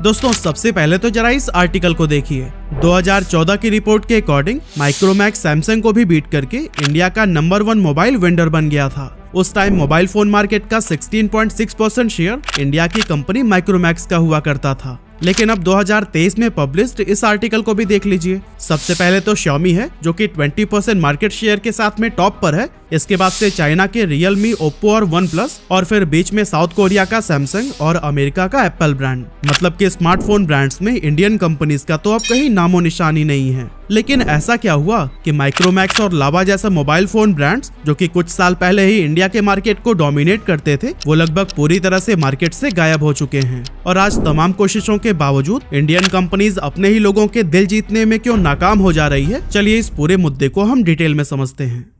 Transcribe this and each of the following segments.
दोस्तों सबसे पहले तो जरा इस आर्टिकल को देखिए। 2014 की रिपोर्ट के अकॉर्डिंग माइक्रोमैक्स सैमसंग को भी बीट करके इंडिया का नंबर 1 मोबाइल वेंडर बन गया था। उस टाइम मोबाइल फोन मार्केट का 16.6% शेयर इंडिया की कंपनी माइक्रोमैक्स का हुआ करता था। लेकिन अब 2023 में पब्लिश्ड इस आर्टिकल को भी देख लीजिए। सबसे पहले तो Xiaomi है जो कि 20% मार्केट शेयर के साथ में टॉप पर है। इसके बाद से चाइना के Realme, Oppo और OnePlus और फिर बीच में साउथ कोरिया का Samsung और अमेरिका का एप्पल ब्रांड। मतलब कि स्मार्टफोन ब्रांड्स में इंडियन कंपनीज का तो अब कहीं नामो निशानी नहीं है। लेकिन ऐसा क्या हुआ कि माइक्रोमैक्स और लावा जैसा मोबाइल फोन ब्रांड्स जो कि कुछ साल पहले ही इंडिया के मार्केट को डोमिनेट करते थे, वो लगभग पूरी तरह से मार्केट से गायब हो चुके हैं। और आज तमाम कोशिशों के बावजूद इंडियन कंपनीज अपने ही लोगों के दिल जीतने में क्यों नाकाम हो जा रही है, चलिए इस पूरे मुद्दे को हम डिटेल में समझते हैं।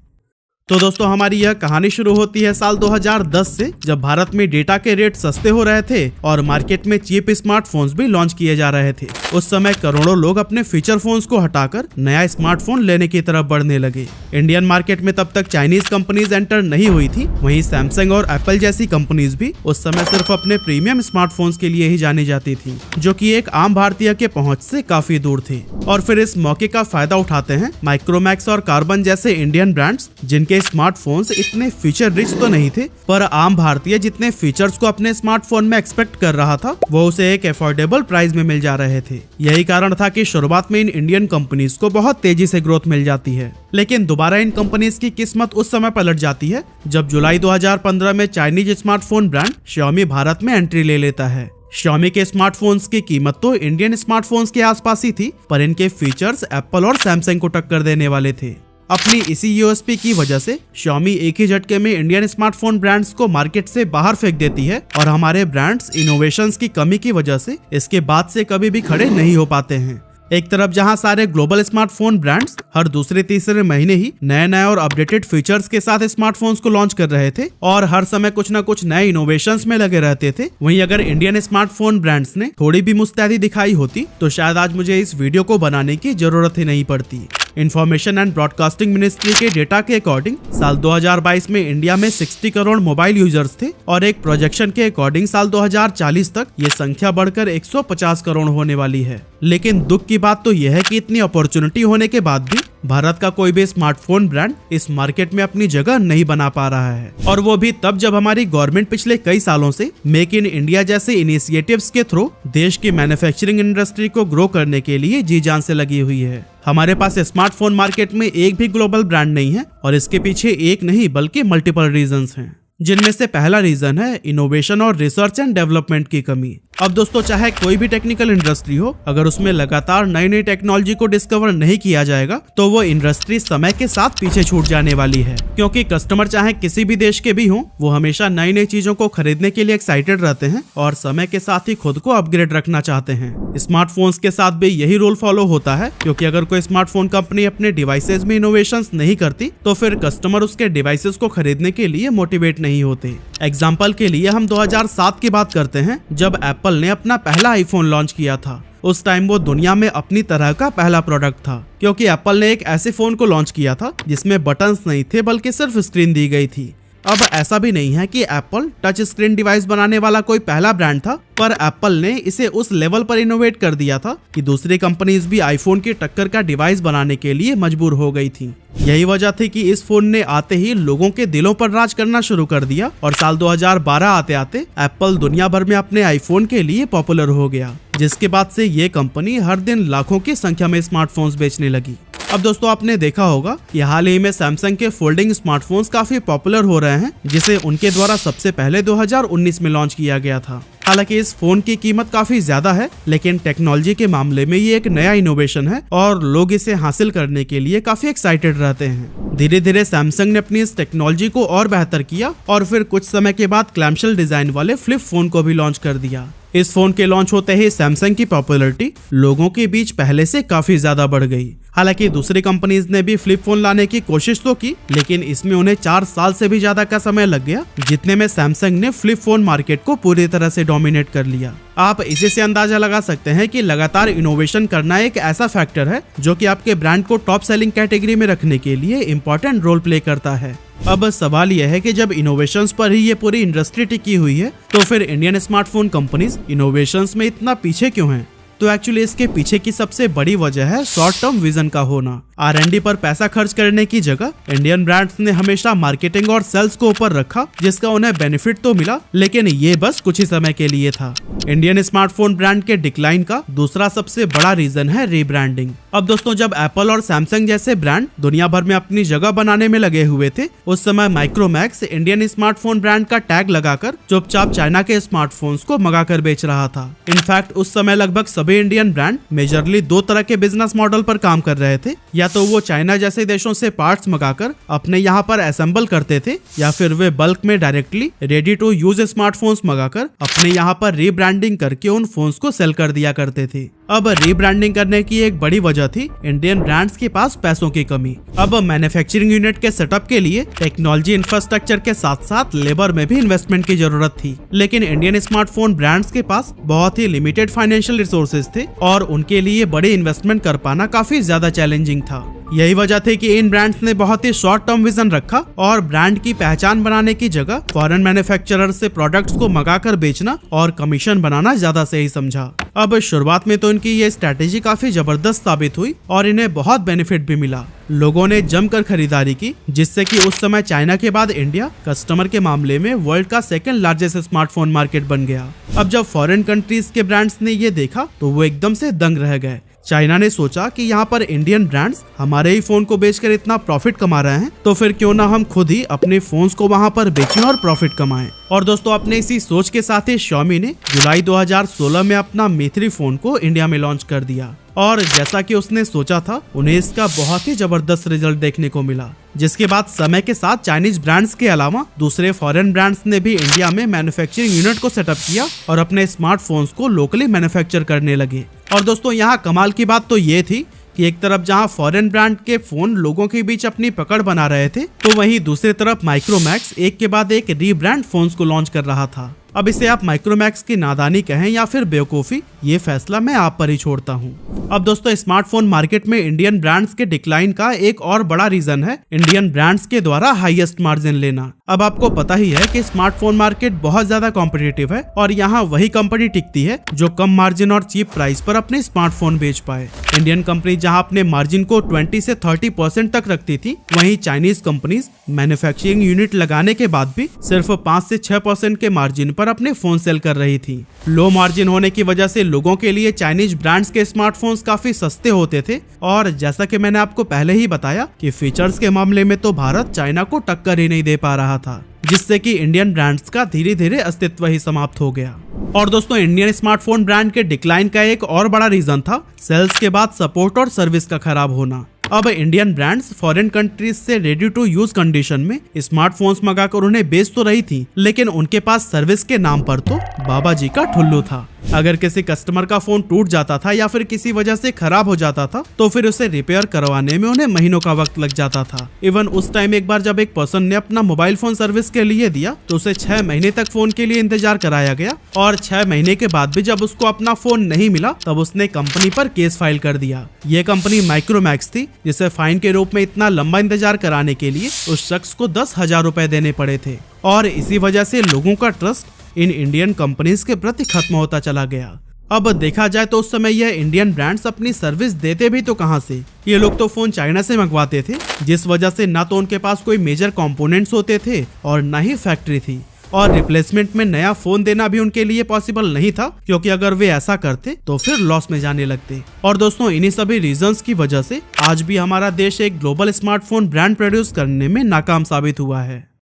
तो दोस्तों हमारी यह कहानी शुरू होती है साल 2010 से, जब भारत में डेटा के रेट सस्ते हो रहे थे और मार्केट में चीप स्मार्टफोन्स भी लॉन्च किए जा रहे थे। उस समय करोड़ों लोग अपने फीचर फोन्स को हटाकर नया स्मार्टफोन लेने की तरफ बढ़ने लगे। इंडियन मार्केट में तब तक चाइनीज कंपनीज एंटर नहीं हुई थी। वहीं सैमसंग और एप्पल जैसी कंपनीज भी उस समय सिर्फ अपने प्रीमियम स्मार्टफोन्स के लिए ही जानी जाती थी, जो कि एक आम भारतीय के पहुंच से काफी दूर थे। और फिर इस मौके का फायदा उठाते हैं माइक्रोमैक्स और कार्बन जैसे इंडियन ब्रांड्स, जिनके स्मार्टफोन्स इतने फीचर रिच तो नहीं थे, पर आम भारतीय जितने फीचर्स को अपने स्मार्टफोन में एक्सपेक्ट कर रहा था वो उसे एक अफोर्डेबल प्राइस में मिल जा रहे थे। यही कारण था कि शुरुआत में इन इंडियन कंपनीज को बहुत तेजी से ग्रोथ मिल जाती है। लेकिन दोबारा इन कंपनीज की किस्मत उस समय पलट जाती है जब जुलाई 2015 में Chinese smartphone brand Xiaomi Bharat में एंट्री ले लेता है। Xiaomi के स्मार्टफोन्स की कीमत तो इंडियन स्मार्टफोन्स के आसपास ही थी, पर इनके फीचर्स एप्पल और सैमसंग को टक्कर देने वाले थे। अपनी इसी यूएसपी की वजह से Xiaomi एक ही झटके में इंडियन स्मार्टफोन ब्रांड्स को मार्केट से बाहर फेंक देती है और हमारे ब्रांड्स इनोवेशंस की कमी की वजह से इसके बाद से कभी भी खड़े नहीं हो पाते हैं। एक तरफ जहां सारे ग्लोबल स्मार्टफोन ब्रांड्स हर दूसरे तीसरे महीने ही नए और अपडेटेड फीचर्स के साथ स्मार्टफोन्स को लॉन्च कर रहे थे और हर समय कुछ न कुछ नए इनोवेशंस में लगे रहते थे, वहीं अगर इंडियन स्मार्टफोन ब्रांड्स ने थोड़ी भी मुस्तैदी दिखाई होती तो शायद आज मुझे इस वीडियो को बनाने की जरूरत ही नहीं पड़ती। इंफॉर्मेशन एंड ब्रॉडकास्टिंग मिनिस्ट्री के डेटा के अकॉर्डिंग साल 2022 में इंडिया में 60 करोड़ मोबाइल यूजर्स थे और एक प्रोजेक्शन के अकॉर्डिंग साल 2040 तक ये संख्या बढ़कर 150 करोड़ होने वाली है। लेकिन दुख की बात तो यह है कि इतनी अपॉर्चुनिटी होने के बाद भी भारत का कोई भी स्मार्टफोन ब्रांड इस मार्केट में अपनी जगह नहीं बना पा रहा है, और वो भी तब जब हमारी गवर्नमेंट पिछले कई सालों से मेक इन इंडिया जैसे इनिशिएटिव्स के थ्रू देश की मैन्युफैक्चरिंग इंडस्ट्री को ग्रो करने के लिए जी जान से लगी हुई है। हमारे पास स्मार्टफोन मार्केट में एक भी ग्लोबल ब्रांड नहीं है और इसके पीछे एक नहीं बल्कि मल्टीपल रीजंस हैं, जिनमें से पहला रीजन है इनोवेशन और रिसर्च एंड डेवलपमेंट की कमी। अब दोस्तों चाहे कोई भी टेक्निकल इंडस्ट्री हो, अगर उसमें लगातार नई नई टेक्नोलॉजी को डिस्कवर नहीं किया जाएगा तो वो इंडस्ट्री समय के साथ पीछे छूट जाने वाली है, क्योंकि कस्टमर चाहे किसी भी देश के भी हों, वो हमेशा नई नई चीजों को खरीदने के लिए एक्साइटेड रहते हैं और समय के साथ ही खुद को अपग्रेड रखना चाहते हैं। स्मार्टफोन्स के साथ भी यही रूल फॉलो होता है, क्योंकि अगर कोई स्मार्टफोन कंपनी अपने डिवाइसेज में इनोवेशंस नहीं करती तो फिर कस्टमर उसके डिवाइसेस को खरीदने के लिए मोटिवेट नहीं होते। एग्जाम्पल के लिए हम 2007 की बात करते हैं, जब एप्पल ने अपना पहला आईफोन लॉन्च किया था। उस टाइम वो दुनिया में अपनी तरह का पहला प्रोडक्ट था, क्योंकि एप्पल ने एक ऐसे फोन को लॉन्च किया था जिसमें बटन्स नहीं थे बल्कि सिर्फ स्क्रीन दी गई थी। अब ऐसा भी नहीं है कि एप्पल टच स्क्रीन डिवाइस बनाने वाला कोई पहला ब्रांड था, पर एप्पल ने इसे उस लेवल पर इनोवेट कर दिया था कि दूसरी कंपनीज भी आईफोन की टक्कर का डिवाइस बनाने के लिए मजबूर हो गई थी। यही वजह थी कि इस फोन ने आते ही लोगों के दिलों पर राज करना शुरू कर दिया और साल 2012 आते आते एप्पल दुनिया भर में अपने आईफोन के लिए पॉपुलर हो गया, जिसके बाद से ये कंपनी हर दिन लाखों की संख्या में स्मार्टफोन्स बेचने लगी। अब दोस्तों आपने देखा होगा कि हाल ही में सैमसंग के फोल्डिंग स्मार्टफोन्स काफी पॉपुलर हो रहे हैं, जिसे उनके द्वारा सबसे पहले 2019 में लॉन्च किया गया था। हालांकि इस फोन की कीमत काफी ज्यादा है, लेकिन टेक्नोलॉजी के मामले में ये एक नया इनोवेशन है और लोग इसे हासिल करने के लिए काफी एक्साइटेड रहते हैं। धीरे धीरे सैमसंग ने अपनी इस टेक्नोलॉजी को और बेहतर किया और फिर कुछ समय के बाद क्लैम्पशेल डिजाइन वाले फ्लिप फोन को भी लॉन्च कर दिया। इस फोन के लॉन्च होते ही सैमसंग की पॉपुलैरिटी लोगों के बीच पहले से काफी ज्यादा बढ़ गई। हालांकि दूसरी कंपनीज ने भी फ्लिप फोन लाने की कोशिश तो की, लेकिन इसमें उन्हें 4 साल से भी ज्यादा का समय लग गया, जितने में सैमसंग ने फ्लिप फोन मार्केट को पूरी तरह से डोमिनेट कर लिया। आप इसी से अंदाजा लगा सकते हैं कि लगातार इनोवेशन करना एक ऐसा फैक्टर है जो कि आपके ब्रांड को टॉप सेलिंग कैटेगरी में रखने के लिए इम्पोर्टेंट रोल प्ले करता है। अब सवाल यह है कि जब इनोवेशंस पर ही ये पूरी इंडस्ट्री टिकी हुई है तो फिर इंडियन स्मार्टफोन कंपनीज इनोवेशंस में इतना पीछे क्यों हैं? तो एक्चुअली इसके पीछे की सबसे बड़ी वजह है शॉर्ट टर्म विजन का होना। R&D पर पैसा खर्च करने की जगह इंडियन ब्रांड्स ने हमेशा मार्केटिंग और सेल्स को ऊपर रखा, जिसका उन्हें बेनिफिट तो मिला लेकिन ये बस कुछ ही समय के लिए था। इंडियन स्मार्टफोन ब्रांड के डिक्लाइन का दूसरा सबसे बड़ा रीजन है रीब्रांडिंग। अब दोस्तों, जब एप्पल और सैमसंग जैसे ब्रांड दुनिया भर में अपनी जगह बनाने में लगे हुए थे, उस समय माइक्रोमैक्स इंडियन स्मार्टफोन ब्रांड का टैग लगाकर चुपचाप चाइना के स्मार्टफोन्स को मंगाकर बेच रहा था। इनफैक्ट उस समय लगभग सभी इंडियन ब्रांड मेजरली दो तरह के बिजनेस मॉडल पर काम कर रहे थे। या तो वो चाइना जैसे देशों से पार्ट्स मंगाकर अपने यहाँ पर असेंबल करते थे, या फिर वे बल्क में directly ready to use smartphones मंगाकर अपने यहाँ पर रीब्रांडिंग करके उन फोन्स को सेल कर दिया करते थे। अब रीब्रांडिंग करने की एक बड़ी वजह थी इंडियन ब्रांड्स के पास पैसों की कमी। अब मैन्युफैक्चरिंग यूनिट के सेटअप के लिए टेक्नोलॉजी इंफ्रास्ट्रक्चर के साथ साथ लेबर में भी इन्वेस्टमेंट की जरूरत थी, लेकिन इंडियन स्मार्टफोन ब्रांड्स के पास बहुत ही लिमिटेड फाइनेंशियल रिसोर्सेज थे और उनके लिए बड़े इन्वेस्टमेंट कर पाना काफी ज्यादा चैलेंजिंग था। यही वजह थी कि इन ब्रांड्स ने बहुत ही शॉर्ट टर्म विजन रखा और ब्रांड की पहचान बनाने की जगह फॉरेन मैन्युफैक्चरर से प्रोडक्ट्स को मंगाकर बेचना और कमीशन बनाना ज्यादा सही समझा। अब शुरुआत में तो इनकी ये स्ट्रैटेजी काफी जबरदस्त साबित हुई और इन्हें बहुत बेनिफिट भी मिला। लोगों ने जमकर खरीदारी की, जिससे कि उस समय चाइना के बाद इंडिया कस्टमर के मामले में वर्ल्ड का सेकंड लार्जेस्ट स्मार्टफोन मार्केट बन गया। अब जब फॉरेन कंट्रीज के ब्रांड्स ने ये देखा तो वो एकदम से दंग रह गए। चाइना ने सोचा कि यहाँ पर इंडियन ब्रांड्स हमारे ही फोन को बेचकर इतना प्रॉफिट कमा रहे हैं, तो फिर क्यों ना हम खुद ही अपने फोन्स को वहाँ पर बेचें और प्रॉफिट कमाएं। और दोस्तों, अपने इसी सोच के साथ ही Xiaomi ने जुलाई 2016 में अपना Mi 3 फोन को इंडिया में लॉन्च कर दिया और जैसा कि उसने सोचा था, उन्हें इसका बहुत ही जबरदस्त रिजल्ट देखने को मिला। जिसके बाद समय के साथ चाइनीज ब्रांड्स के अलावा दूसरे फॉरेन ब्रांड्स ने भी इंडिया में मैन्युफैक्चरिंग यूनिट को सेटअप किया और अपने स्मार्टफोन्स को लोकली मैन्युफैक्चर करने लगे। और दोस्तों, यहाँ कमाल की बात तो ये थी कि एक तरफ जहां फॉरेन ब्रांड के फोन लोगों के बीच अपनी पकड़ बना रहे थे, तो वहीं दूसरी तरफ माइक्रोमैक्स एक के बाद एक रीब्रांड फोन्स को लॉन्च कर रहा था। अब इसे आप माइक्रोमैक्स की नादानी कहें या फिर बेवकूफी, ये फैसला मैं आप पर ही छोड़ता हूँ। अब दोस्तों, स्मार्टफोन मार्केट में इंडियन ब्रांड्स के डिक्लाइन का एक और बड़ा रीजन है इंडियन ब्रांड्स के द्वारा हाईएस्ट मार्जिन लेना। अब आपको पता ही है कि स्मार्टफोन मार्केट बहुत ज्यादा कॉम्पिटिटिव है और यहाँ वही कंपनी टिकती है जो कम मार्जिन और चीप प्राइस पर अपने स्मार्टफोन बेच पाए। इंडियन कंपनी जहाँ अपने मार्जिन को 20 से 30% तक रखती थी, वहीं चाइनीज कंपनीज मैन्युफैक्चरिंग यूनिट लगाने के बाद भी सिर्फ 5 से 6% के मार्जिन पर अपने फोन सेल कर रही थी। लो मार्जिन होने की वजह से लोगों के लिए चाइनीज ब्रांड्स के स्मार्टफोन्स काफी सस्ते होते थे और जैसा कि मैंने आपको पहले ही बताया कि फीचर्स के मामले में तो भारत चाइना को टक्कर ही नहीं दे पा रहा था, जिससे कि इंडियन ब्रांड्स का धीरे धीरे अस्तित्व ही समाप्त हो गया। और दोस्तों, इंडियन स्मार्टफोन ब्रांड के डिक्लाइन का एक और बड़ा रीजन था सेल्स के बाद सपोर्ट और सर्विस का खराब होना। अब इंडियन ब्रांड्स फॉरेन कंट्रीज से रेडी टू यूज कंडीशन में स्मार्टफोन्स मंगाकर उन्हें बेच तो रही थी, लेकिन उनके पास सर्विस के नाम पर तो बाबा जी का ठुल्लू था। अगर किसी कस्टमर का फोन टूट जाता था या फिर किसी वजह से खराब हो जाता था, तो फिर उसे रिपेयर करवाने में उन्हें महीनों का वक्त लग जाता था। इवन उस टाइम एक बार जब एक पर्सन ने अपना मोबाइल फोन सर्विस के लिए दिया, तो उसे 6 महीने तक फोन के लिए इंतजार कराया गया और 6 महीने के बाद भी जब उसको अपना फोन नहीं मिला, तब उसने कंपनी पर केस फाइल कर दिया। ये कंपनी माइक्रोमैक्स थी, जिसे फाइन के रूप में इतना लंबा इंतजार कराने के लिए उस शख्स को 10,000 रुपए देने पड़े थे और इसी वजह से लोगों का ट्रस्ट इन इंडियन कंपनीज के प्रति खत्म होता चला गया। अब देखा जाए तो उस समय यह इंडियन ब्रांड्स अपनी सर्विस देते भी तो कहां से, ये लोग तो फोन चाइना से मंगवाते थे, जिस वजह से ना तो उनके पास कोई मेजर कंपोनेंट्स होते थे और ना ही फैक्ट्री थी और रिप्लेसमेंट में नया फोन देना भी उनके लिए पॉसिबल नहीं था, क्योंकि अगर वे ऐसा करते तो फिर लॉस में जाने लगते। और दोस्तों, इन्हीं सभी रीजंस की वजह से आज भी हमारा देश एक ग्लोबल स्मार्टफोन ब्रांड प्रोड्यूस करने में नाकाम साबित हुआ है।